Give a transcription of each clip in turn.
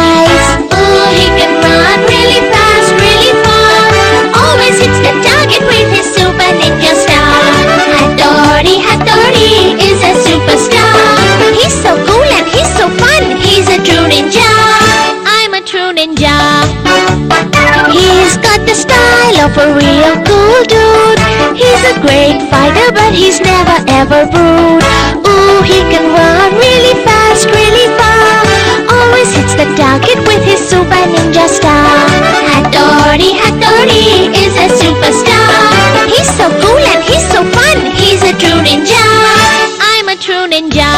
eyes. Ooh, he can run really fast, really far. Always hits the target with his super ninja star. Hattori is a superstar. He's so cool and he's so fun. He's a true ninja. I'm a true ninja. He's got the style of a real cool dude. He's a great fighter, but he's never ever rude. Ooh, he can run really fast, really far. Always hits the target with his super ninja star. Hattori is a superstar. He's so cool and he's so fun. He's a true ninja. I'm a true ninja.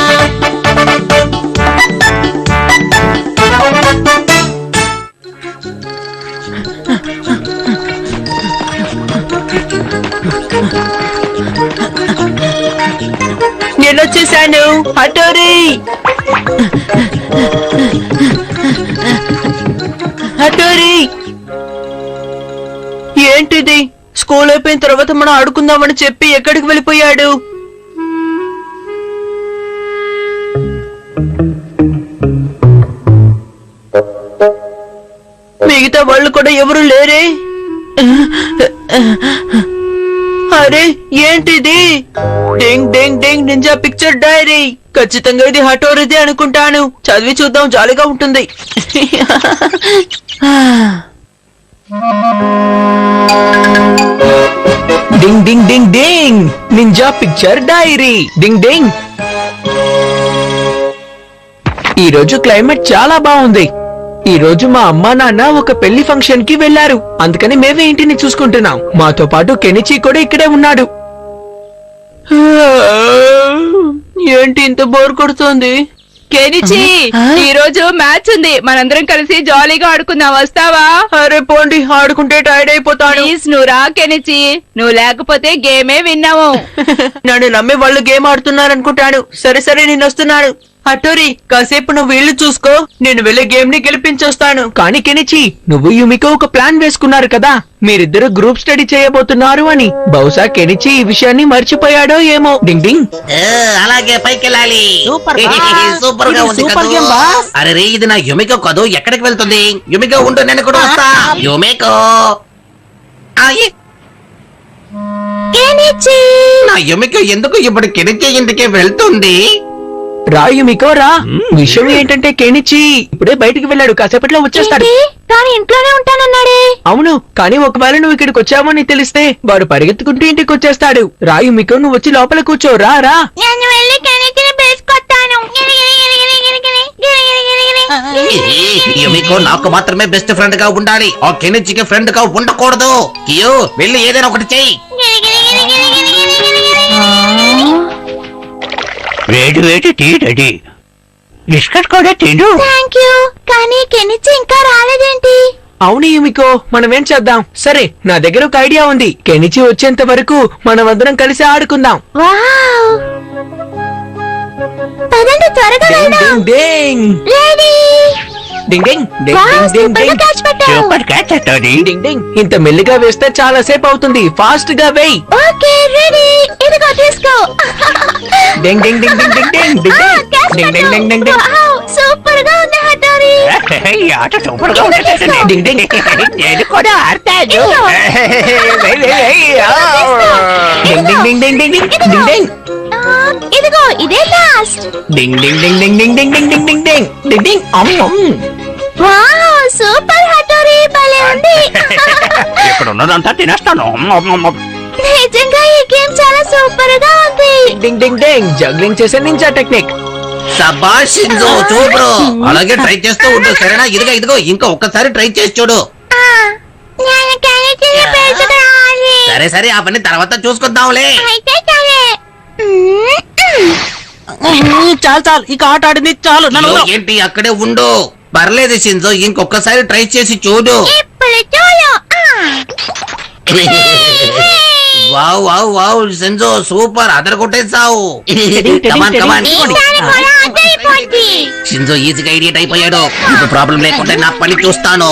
నేను వచ్చేసాను హటోరీ. హటోరీ ఏంటిది? School అయిపోయిన తర్వాత మనం ఆడుకుందామని చెప్పి ఎక్కడికి వెళ్ళిపోయాడు? మిగతా వాళ్ళు కూడా ఎవరు లేరే? అరే ఏంటిది? డింగ్ డింగ్ డింగ్ నింజా పిక్చర్ డైరీ. ఖచ్చితంగా ఇది హటోరిదే అనుకుంటాను. చదివి చూద్దాం, జాలీగా ఉంటుంది. డింగ్ డింగ్ డింగ్ డింగ్ నింజా పిక్చర్ డైరీ. డింగ్ డింగ్. ఈ రోజు క్లైమేట్ చాలా బాగుంది. ఈ రోజు మా అమ్మా నాన్న ఒక పెళ్లి ఫంక్షన్ కి వెళ్లారు. అందుకని మేమే ఇంటిని చూసుకుంటున్నాం. మాతో పాటు కెనిచి కూడా ఇక్కడే ఉన్నాడు. ఏంటి ఇంత బోర్ కొడుతోంది? కెనిచి, ఈ రోజు మ్యాచ్ ఉంది. మనందరం కలిసి జాలీగా ఆడుకుందాం, వస్తావా? అరే పోండి, ఆడుకుంటే టైర్డ్ అయిపోతాను. ప్లీజ్ నువ్వు రా కెనిచి. నువ్వు లేకపోతే గేమే విన్నాము. నన్ను నమ్మి వాళ్ళు గేమ్ ఆడుతున్నారు అనుకుంటాను. సరే సరే, నేను వస్తున్నాను. హటోరి, కాసేపు నువ్వు వీళ్ళు చూసుకో, నేను వెళ్ళే గేమ్ ని గెలిపించొస్తాను. కానీ కెనిచి, నువ్వు యుమికో ఒక ప్లాన్ వేసుకున్నారు కదా, మీరిద్దరు గ్రూప్ స్టడీ చేయబోతున్నారు అని. బహుశా కెనిచి ఈ విషయాన్ని మర్చిపోయాడో ఏమో. డింగ్ డింగ్. అలాగే పైకెళ్ళాలి. సూపర్ గా ఉంది కదా. అరే రే, ఇది నా యుమికో కాదు, ఎక్కడికి వెళ్తుంది? యుమికో ఉండు, నేను కూడా వస్తా. యుమికో, నా యుమికో ఎందుకు ఇప్పుడు కెనిచి ఇంటికి వెళ్తుంది? రా యుమికో రా. విషయం ఏంటంటే కెనిచి ఇప్పుడే బయటికి వెళ్ళాడు, కాసేపట్లో వచ్చేస్తాడు. కానీ ఇంట్లోనే ఉంటానన్నాడే. అవును, కానీ ఒకవేళ నువ్వు ఇక్కడికి వచ్చావని తెలిస్తే వాడు పరిగెత్తుకుంటూ ఇంటికి వచ్చేస్తాడు. రా యుమికో, నువ్వు వచ్చి లోపల కూర్చో. రా రా. నేను వెళ్ళి కెనిచిని పిలుచుకొస్తాను. యుమికో నాకు మాత్రమే బెస్ట్ ఫ్రెండ్ గా ఉండాలి, ఆ కెనిచికి ఫ్రెండ్ గా ఉండకూడదు. కియో, వెళ్ళి ఏదైనా ఒకటి చెయ్యి. వేడి వేడి టీ రెడీ. బిస్కెట్ కూడా తిను. థాంక్యూ. కానీ కెనిచి ఇంకా రాలేదేంటి? అవును యుమికో, మనమేం చేద్దాం? సరే, నా దగ్గర ఒక ఐడియా ఉంది. కెనిచి వచ్చేంత వరకు మనమందరం కలిసి ఆడుకుందాం. వావ్, పదండి త్వరగా వెళ్దాం. డింగ్ రెడీ. డింగ్ డింగ్ డింగ్ వావ్, డింగ్ డింగ్ సూపర్గా డింగ్. క్యాచ్ పట్టావు. Super catch Hattori. Ding ding. ఇంత మెల్లిగా వేస్తే చాలా సేపు అవుతుంది. ఫాస్ట్ గా వేయ్. Okay ready. ఇదిగో తీసుకో. డింగ్ డింగ్ డింగ్ డింగ్ డింగ్ డింగ్ డింగ్ డింగ్ డింగ్ డింగ్ డింగ్ డింగ్. వావ్, సూపర్ గా ఉంది హటోరీ. ఈ ఆట సూపర్ గా ఉంది. డింగ్ డింగ్. నేను కూడా ఆడతాను. డింగ్ డింగ్ డింగ్ డింగ్ డింగ్ డింగ్ డింగ్. ఇదిగో ఇదే లాస్ట్. డింగ్ డింగ్ డింగ్ డింగ్ డింగ్ డింగ్ డింగ్ డింగ్ డింగ్ డింగ్ డింగ్ డింగ్. వావ్, సూపర్ హటోరీ, భలే ఉంది. ఇక్కడ ఉన్నదంతా తినేస్తాను. నిజంగా ఈ గేమ్ చాలా సూపర్ గా ఉంది. డింగ్ డింగ్ డింగ్. జగ్లింగ్ చేసే నింజా టెక్నిక్. శభాష్ షింజో, సూపర్. అలాగే ట్రై చేస్తూ ఉండు, సరేనా? ఇదిగో ఇదిగో, ఇంకా ఒక్కసారి ట్రై చేసి చూడు. నేను కెనిచిని పిలుచుకురావాలి. సరే సరే, ఆ పని తర్వాత చూసుకుందాంలే. అయితే సరే. చాలు చాలు, ఇక ఆట ఆడింది చాలు. అయ్యో, ఏంటి అక్కడే ఉండు. పర్లేదు షింజో, ఇంకొకసారి ట్రై చేసి చూడు. ఇప్పుడు చూడు. Wow wow wow Shinzo, super, అదర కొట్టేసావు. Come on come on. షింజో ఈజీగా ఐడియట్ అయిపోయాడు. ఇప్పుడు ప్రాబ్లం లేకుండా నా పని చూస్తాను.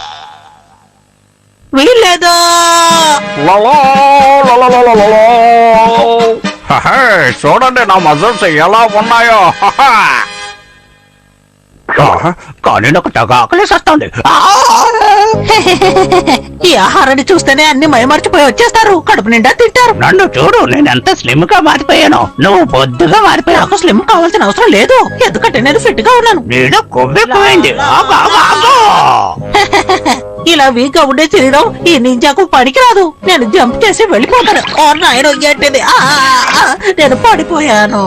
లలో, లలలలలలో. హహే, చూడండి నా మజిల్స్ ఎలా ఉన్నాయో. హహ. కానీ నాకు తెగ ఆకలేసేస్తుంది. ఈ ఆహారాన్ని చూస్తేనే అన్ని మైమర్చిపోయి వచ్చేస్తారు, కడుపు నిండా తింటారు. నన్ను చూడు, నేను ఎంత స్లిమ్ గా మారిపోయాను. నువ్వు బొద్దుగా మారిపోయావు. నాకు స్లిమ్ కావాల్సిన అవసరం లేదు, ఎందుకంటే నేను ఫిట్ గా ఉన్నాను. నేను కొవ్వెక్కువైంది. ఆగు, ఆగు, ఆగు. ఇలా వీక్ గా ఉండే శరీరం ఈ నింజాకు పనికిరాదు. నేను జంప్ చేసి వెళ్ళిపోతాను. ఓ నాయనో, ఏంటిది? నేను పడిపోయాను.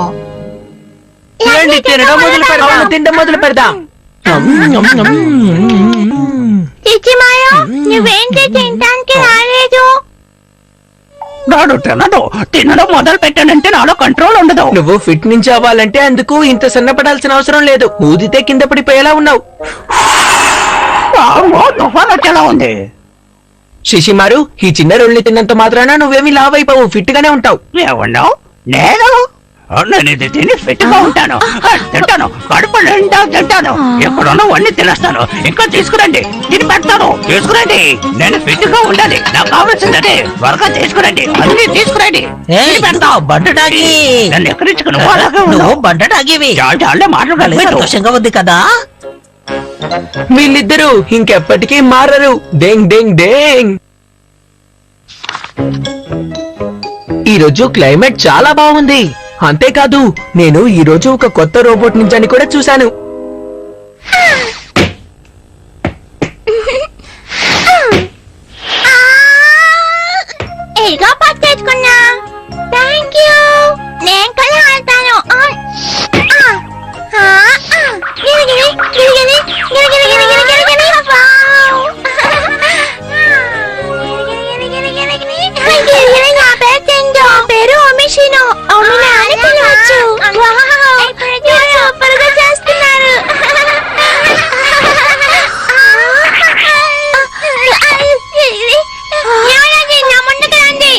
తినడం మొదలు పెడదాం, తినడం మొదలు పెడదాం. చిచ్చిమాయో, నువ్వేంటి తినడానికి రాలేదు? నాడు తినడం మొదలు పెట్టానంటే నాలో కంట్రోల్ ఉండదు. నువ్వు ఫిట్ నుంచి అవ్వాలంటే అందుకు ఇంత సన్నపడాల్సిన అవసరం లేదు. ఊదితే కింద పడిపోయేలా ఉన్నావు. తుఫాన్ వచ్చేలా ఉంది. శశిమారు, ఈ చిన్న రోల్ని తిన్నంత మాత్రాన నువ్వేమీ లావ్ అయిపోవు, ఫిట్ గానే ఉంటావు. ఏమన్నావు? నేను ఇది తిని ఫిట్ గా ఉంటాను. తింటాను, కడుపు నిండా తింటాను. ఎక్కడున్నవన్నీ తినేస్తాను. ఇంకా తీసుకురండి, తిని పెడతాను. తీసుకురండి, నేను ఫిట్ గా ఉండాలి. నాకు కావాల్సిందే. త్వరగా తీసుకురండి, అన్ని తీసుకురండి. బండటాగి నన్ను ఎక్కడించుకున్నావు? బండటాగివి చాలా మాట్లాడాలి. సంతోషంగా ఉంది కదా. వీళ్ళిద్దరూ ఇంకెప్పటికీ మారరు. డేంగ్ డేంగ్ డేంగ్. ఈ రోజు క్లైమేట్ చాలా బాగుంది. అంతేకాదు, నేను ఈ రోజు ఒక కొత్త రోబోట్ నింజాని కూడా చూశాను. ఇదిగో పట్టేసుకున్నా. Thank you. నేను కూడా ఆడతాను. గిరిగిరి, గిరిగిరి, గిరిగిరి, గిరిగిరి, గిరిగిరి. వావ్. గిరిగిరి, నా పేరు చింజు. పేరు ఒమిషిను. ఒమినా అని పిలవచ్చు. వావ్, మీరు సూపర్ గా చేస్తున్నారు. ఎవరండి నా ముందుకు రండి.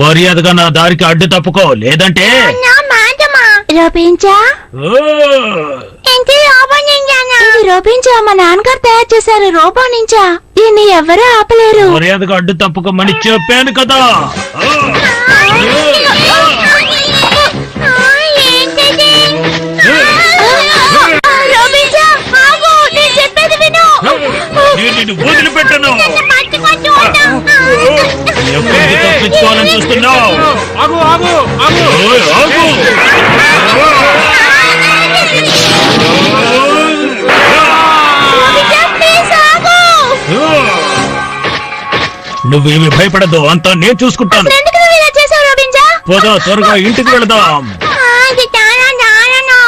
మర్యాదగా నా దారికి అడ్డు తప్పుకో, లేదంటే నా మాటమా. రోపించా ఏంటి? రోబో నింజానా? ఇది రోపించా, మా నాన్నగారు తయారు చేశారు. రోబో నింజా, దీన్ని ఎవరూ ఆపలేరు. మర్యాదగా అడ్డు తప్పుకోమని చెప్పాను కదా. ఏంటిది? రోపించా, ఆగు, నేను చెప్పేది విను. నేను నిన్ను వదిలిపెట్టను. నన్ను మర్చిపోతూ ఉన్నావు. ఎప్పుడు తప్పించుకోవాలని చూస్తున్నావు? ఆగు ఆగు ఆగు. ఓయ్, ఆగు. రోపించా, ప్లీజ్ ఆగు. నువ్వేమి భయపడదు, అంతా నేను చూసుకుంటాను. ఎందుకు నువ్వు ఇలా చేసావు రోపించా? పద, త్వరగా ఇంటికి వెళదాం. అది చాలా దారుణం.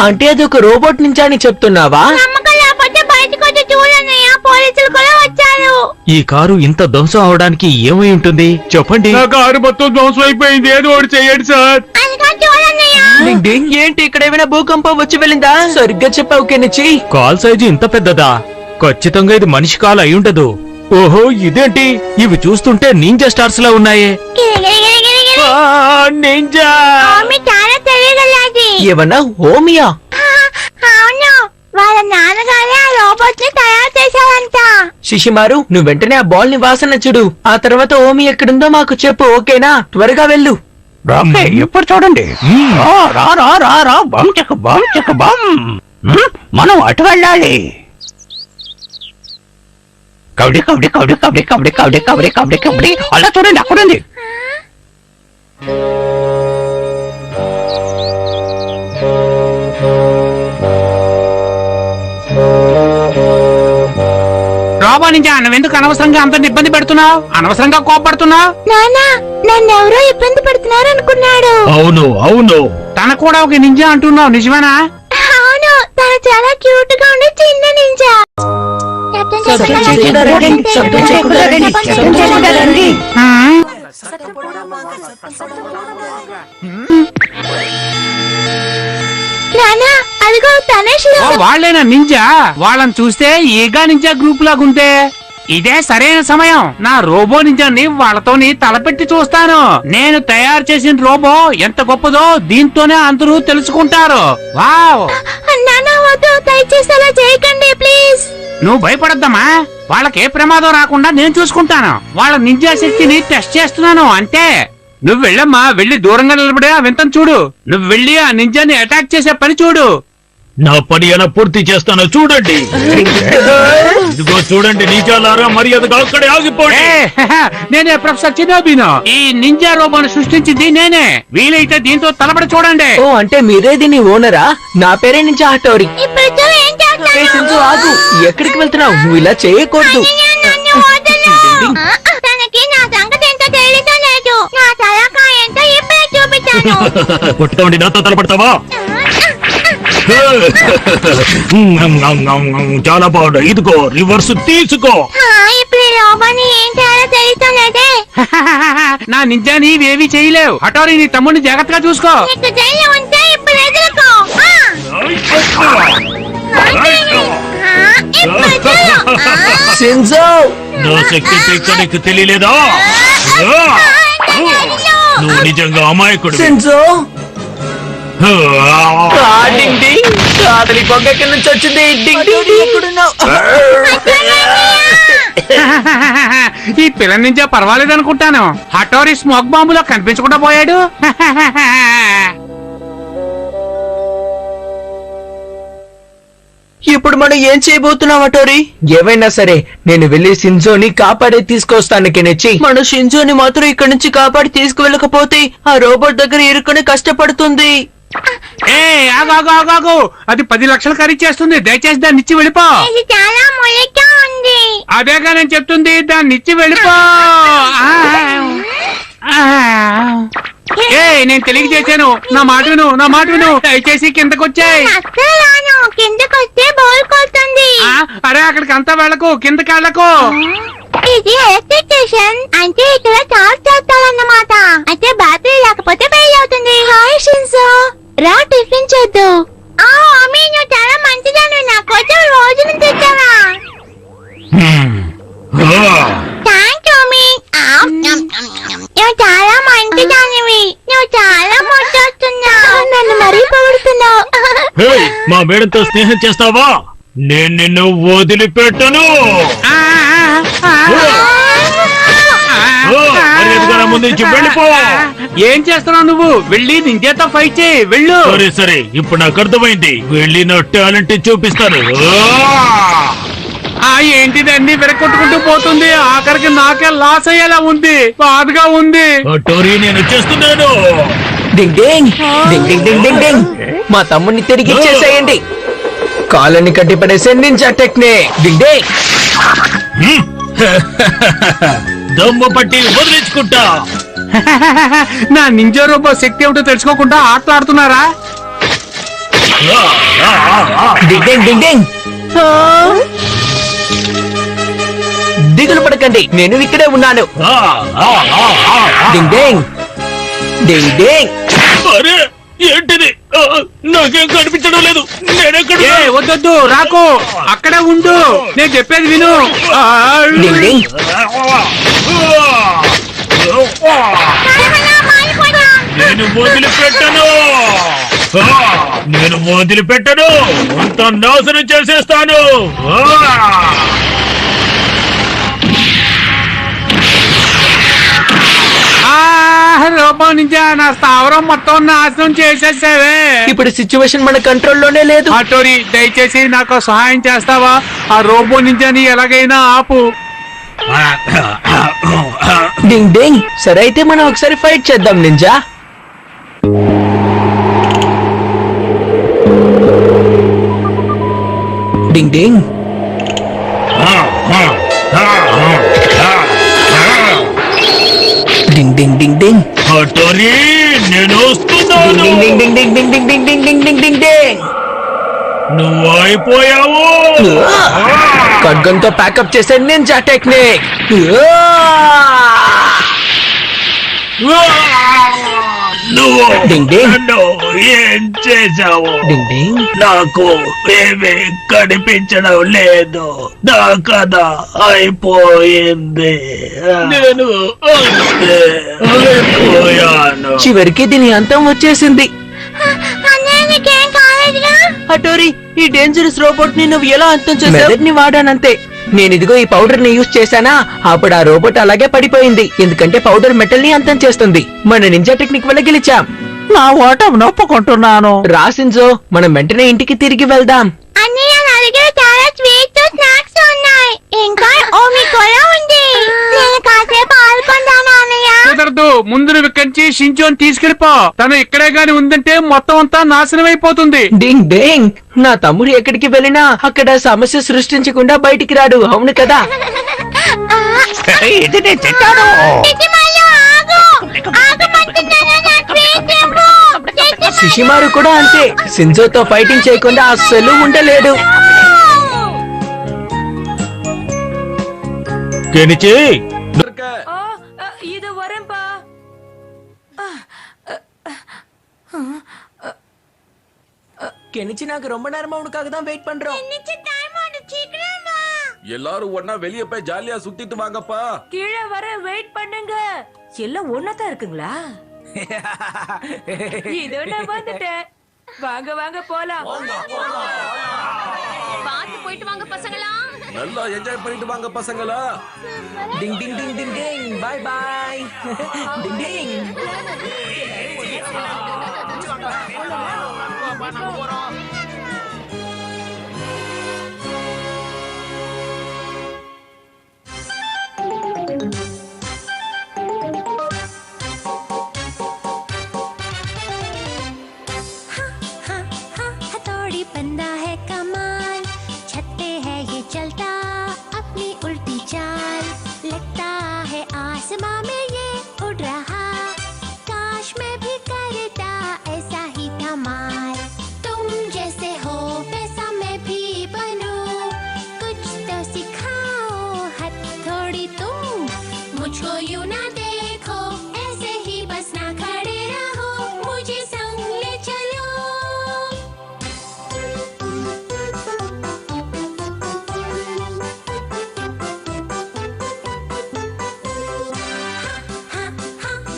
అంటే అది ఒక రోబోట్ నింజా అని చెప్తున్నావా? నమ్మకం లేకపోతే బయటకు వచ్చి చూడన్నయ్య, పోలీసులు కూడా వచ్చారు. ఈ కారు ఇంత ధ్వంసం అవడానికి ఏమై ఉంటుంది చెప్పండి. నా కారు మొత్తం ధ్వంసం అయిపోయింది. ఏదో ఒకటి చెయ్యండి సార్. అందుకని చూడన్నయ్య. డింగ్ డింగ్. ఏంటి, ఇక్కడ ఏమైనా భూకంపం వచ్చి వెళ్ళిందా? సరిగ్గా చెప్పావు కెనిచి. కాల్ సైజు ఇంత పెద్దదా? ఖచ్చితంగా ఇది మనిషి కాల్ అయి ఉండదు. ఓహో, ఇదేంటి? ఇవి చూస్తుంటే నింజా స్టార్స్ లా ఉన్నాయే. గిరిగిరిగిరిగిరిగిరి. నింజా. ఆమె చాలా తెలియగలది. ఏమన్నా ఓమియా? అవును, వాళ్ళ నాన్నగారే ఆ రోబోట్ ని తయారు చేశారంట. శిశిమారు, నువ్వు వెంటనే ఆ బాల్ ని వాసన చూడు. ఆ తర్వాత ఓమి ఎక్కడుందో మాకు చెప్పు, ఓకేనా? త్వరగా వెళ్ళు. ఓకే, ఇప్పుడు చూడండి. రా రా రా రా, బమ్ చెక్క బమ్ చెక్క బమ్. మనం అటు వెళ్ళాలి. కబడ్డీ కబడ్డీ కబడ్డీ కబడ్డీ కబడ్డీ కబడ్డీ కబడ్డీ కబడ్డీ కబడ్డీ. అలా చూడండి, అక్కడుంది. రోబో నింజా, నువ్వెందుకు అనవసరంగా అంత ఇబ్బంది పెడుతున్నావు? అనవసరంగా కోపడుతున్నావు? నానా, నన్నెవరో ఇబ్బంది పడుతున్నారు అనుకున్నాడు. అవును అవును. తన కూడా ఒక నింజా అంటున్నావు, నిజమేనా? అవును, తను చాలా క్యూట్ గా ఉండే చిన్న నింజా. నానా, అదిగో తనేష్. వాళ్ళేనా నింజా? వాళ్ళని చూస్తే ఏగా నింజా గ్రూప్ లాగుంటే. ఇదే సరైన సమయం. నా రోబో నింజాన్ని వాళ్ళతోని తలపెట్టి చూస్తాను. నేను తయారు చేసిన రోబో ఎంత గొప్పదో దీంతోనే అందరూ తెలుసుకుంటారు. వావ్! నాన్న వద్దు, దయచేసి అలా చేయకండి ప్లీజ్. నువ్వు భయపడద్దమ్మా. వాళ్ళకి ఏ ప్రమాదం రాకుండా నేను చూసుకుంటాను. వాళ్ళ నింజా శక్తిని టెస్ట్ చేస్తున్నాను అంతే. నువ్వు వెళ్ళమ్మా, వెళ్ళి దూరంగా నిలబడే ఆ వింతను చూడు. నువ్వు వెళ్ళి ఆ నింజాని అటాక్ చేసే పని చూడు. నా పని ఎలా పూర్తి చేస్తానో చూడండి. ఇదిగో చూడండి నిజాలారా, మర్యాదగా అక్కడే ఆగిపోండి. నేనే ప్రొఫెసర్ చినోబినో. ఈ నింజా రోబోను సృష్టించింది నేనే. వీలైతే దీంతో తలపడి చూడండి. ఓ అంటే మీరే దీని ఓనరా? నా పేరే నింజా హటోరి. ఇప్పుడు ఏం చేస్తాను? ఏ సింజు ఆగు, ఎక్కడికి వెళ్తున్నావు? నువ్వు ఇలా చేయకూడదు. నన్ను వదలు. తనకి నా సంగతి ఎంతో తెలియటం లేదు. నా తలకాయ ఎంతో ఇప్పుడే చూపిస్తాను. కొట్టండి, నాతో తలపడతావా? చాలా బాగుంది. ఇదిగో రివర్స్ తీసుకో. ఇప్పుడు ఈ లోబాన్ని ఏం చేయాలో తెలియటం లేదే. నా నింజాని ఇవేవి చేయలేవు. హఠోరి నీ తమ్ముడిని జాగ్రత్తగా చూసుకో. నీకు ధైర్యం ఉంటే ఇప్పుడు ఎదుర్కో. సింజు నా శక్తి పీక నీకు తెలియలేదా? నువ్వు నిజంగా అమాయకుడు. సింజు డింగ్ డింగ్, కాదలి పొగ ఎక్కడి నుంచి వచ్చింది? డింగ్ డింగ్, ఎక్కడున్నావు? ఈ పిల్ల నింజా పర్వాలేదనుకుంటాను. హఠోరి స్మోక్ బాంబులో కనిపించకుండా పోయాడు. ఇప్పుడు మనం ఏం చేయబోతున్నాం అటోరి? ఏవైనా సరే నేను వెళ్లి షింజోని కాపాడే తీసుకొస్తాను. కెనెచి, మన షింజోని మాత్రం ఇక్కడి నుంచి కాపాడి తీసుకువెళ్ళకపోతే ఆ రోబోట్ దగ్గర ఇరుక్కుని కష్టపడుతుంది. ఏ ఆగు, అది 10 లక్షలు ఖరీదు చేస్తుంది. దయచేసి దాన్ని ఇచ్చి వెళ్ళిపో. ఇది చాలా ముళ్ళగా ఉంది. అదేగా నేను చెప్తుంది, దాన్ని ఇచ్చి వెళ్ళిపో. ఏ నేను తెలియజేశాను. నా మాట విను. దయచేసి కిందకొచ్చాయి. అసలు కిందకొస్తే బోల్ కొడుతుంది. అరే అక్కడికి అంతా వెళ్ళకు, కిందకి వెళ్ళకు. ఇది ఎలక్ట్రిక్ స్టేషన్ అంటే ఇక్కడ చార్జ్ చేస్తారన్నమాట. అయితే బ్యాటరీ లేకపోతే ఫెయిల్ అవుతుంది. హాయ్ షిన్జో, రా టిఫిన్ చేద్దు. అమ్మీ, నువ్వు చాలా మంచిదాన్ని. నా కోసం రోజును తెచ్చావా? థ్యాంక్ యూ అమ్మీ. నువ్వు చాలా మంచిదానివి. నువ్వు చాలా ముద్దొస్తున్నావు. నన్ను మరీ పొగుడుతున్నావు. మా మేడంతో స్నేహం చేస్తావా? నేను నిన్ను వదిలిపెట్టను. ముందు నుంచి వెళ్ళిపో. ఏం చేస్తున్నావు నువ్వు? వెళ్ళి నింజాతో ఫైట్ చేయి. వెళ్ళు. సరే ఇప్పుడు నాకు అర్థమైంది. వెళ్ళి నా టాలెంట్ చూపిస్తాను. ఏంటిది అన్ని వెరకొట్టుకుంటూ పోతుంది. ఆఖరికి నాకే లాస్ అయ్యేలా ఉంది. బాధగా ఉంది. నేను వచ్చేస్తున్నాను. డింగ్ డింగ్ డింగ్ డింగ్ డింగ్ డింగ్ డింగ్, మా తమ్ముడిని తిరిగి ఇచ్చేసేయండి. కాళ్ళని కట్టిపడేసే నింజా టెక్నిక్. డింగ్ డింగ్. దమ్ము పట్టి వదిలించుకుంటా. నా నింజా రోబో శక్తి ఏమిటో తెలుసుకోకుండా ఆటలాడుతున్నారా? డింగ్ డింగ్ డింగ్ డింగ్. దిగులు పడకండి, నేను ఇక్కడే ఉన్నాను. డింగ్ డింగ్ డింగ్ డింగ్. అరే ఏంటిది? నాకేం కనిపించడం లేదు. నేనెక్కడ? వద్దొద్దు, రాకు, అక్కడే ఉండు. నేను చెప్పేది విను. డింగ్ డింగ్. నేను వదిలిపెట్టను. అంత నాశనం చేసేస్తాను. రోబో నింజా, నా స్థావరం మొత్తం నాశనం చేసేసావే. ఇప్పుడు సిచ్యువేషన్ మన కంట్రోల్లోనే లేదు. హటోరి, దయచేసి నాకు సహాయం చేస్తావా? ఆ రోబో నింజాని ఎలాగైనా ఆపు. డింగ్ డింగ్. సరే అయితే మనం ఒకసారి ఫైట్ చేద్దాం నింజా. డింగ్ డింగ్. డింగ్ డింగ్ డింగ్ డింగ్. హటోరి, నేను వస్తున్నాను. డింగ్ డింగ్ డింగ్ డింగ్ డింగ్ డింగ్ డింగ్ డింగ్ డింగ్ డింగ్ డింగ్. నువ్వు అయిపోయావు. ఖడ్గంతో ప్యాకప్ చేసే నింజా టెక్నిక్. నువ్వు డింగ్ డింగ్. నన్ను ఏం చేశావు? డింగ్ డింగ్. నాకు ఏమీ కనిపించడం లేదు. నా కథ అయిపోయింది. నేను అంతే అయిపోయాను. చివరికి దీని అంతం వచ్చేసింది. అన్నయ్య నీకేం కాలేదుగా? హటోరి, ఈ డేంజరస్ రోబోట్ ని నువ్వు ఎలా అంతం చేసావు? మెదడుని వాడానంతే. నేను ఇదిగో ఈ పౌడర్ ని యూజ్ చేశానా, అప్పుడు ఆ రోబోట్ అలాగే పడిపోయింది. ఎందుకంటే పౌడర్ మెటల్ ని అంతం చేస్తుంది. మన నింజా టెక్నిక్ వల్ల గెలిచాం. నా ఓటమి నొప్పుకుంటున్నాను. రా సింజో, మనం వెంటనే ఇంటికి తిరిగి వెళ్దాం. అన్నయ్య నా దగ్గర చాలా స్వీట్స్ స్నాక్స్ ఉన్నాయి. ఇంకా ఓమి కూడా ఉంది. నేను కాసేపు ఆడుకుంటాను అన్నయ్య. కుదరదు. ముందు నువ్వు కంచి షించోని తీసుకెళ్ళిపో. తను ఇక్కడే గాని ఉందంటే మొత్తం అంతా నాశనం అయిపోతుంది. డింగ్ డింగ్. నా తమ్ముడు ఎక్కడికి వెళ్ళినా అక్కడ సమస్య సృష్టించకుండా బయటికి రాడు, అవును కదా? ఇది నేను తింటాను. చిటిమల్లు ఆగు. ఆగమంటున్నాను, నా స్వీట్ ఇవ్వు. చిటిమల్లు. శిశిమారు కూడా అంతే. సింజోతో ఫైటింగ్ చేయకుండా అస్సలు ఉండలేడు. కెనిచి, இது வரேன்பா. கெனிச்சி நாங்க ரொம்ப நேரமா உனக்காக தான் வெயிட் பண்றோம். இன்னைக்கு டைம் ஆடு, சீக்கிரம் வா. எல்லாரும் ஒன்னா வெளிய போய் ஜாலியா சுத்திட்டு வாங்கப்பா. கீழே வர வெயிட் பண்ணுங்க. எல்லாம் ஒண்ணாதான் இருக்குங்களா? இதோ நான் வந்துட்டேன். வாங்க வாங்க போலாம். பாத்து போயிட்டு வாங்க பசங்களா. நல்லா என்ஜாய் பண்ணிட்டு வாங்க பசங்களா. Ding ding ding ding ding. Bye bye. Ding ding. हथौड़ी बंदा है कमाल, छत पे है ये चलता अपनी उल्टी चाल, लगता है आसमां में ये उड़ रहा, काश मैं भी करता ऐसा ही धमाल, तुम जैसे हो वैसा मैं भी बनूं, कुछ तो सिखाओ हथौड़ी तुम, मुझको यूं ना देखो ऐसे ही बस ना खड़े रहो, मुझे संग ले चलो।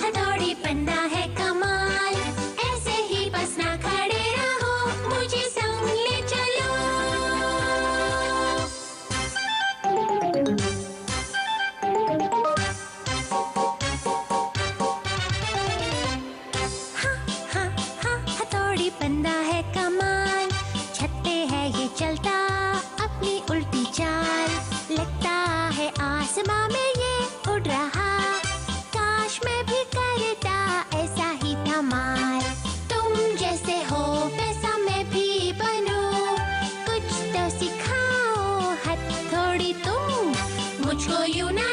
हथौड़ी बंदा है कमाल, ऐसे ही बस ना खड़े रहो, मुझे संग ले चलो। हथौड़ी बंदा है कमाल, छत पे है ये चलता अपनी उल्टी चाल, लगता है आसमां में ये उड़ रहा, काश मैं भी करता ऐसा ही धमाल, तुम जैसे हो वैसा मैं भी बनूं, कुछ तो सिखाओ हथौड़ी तुम, मुझको यूं ना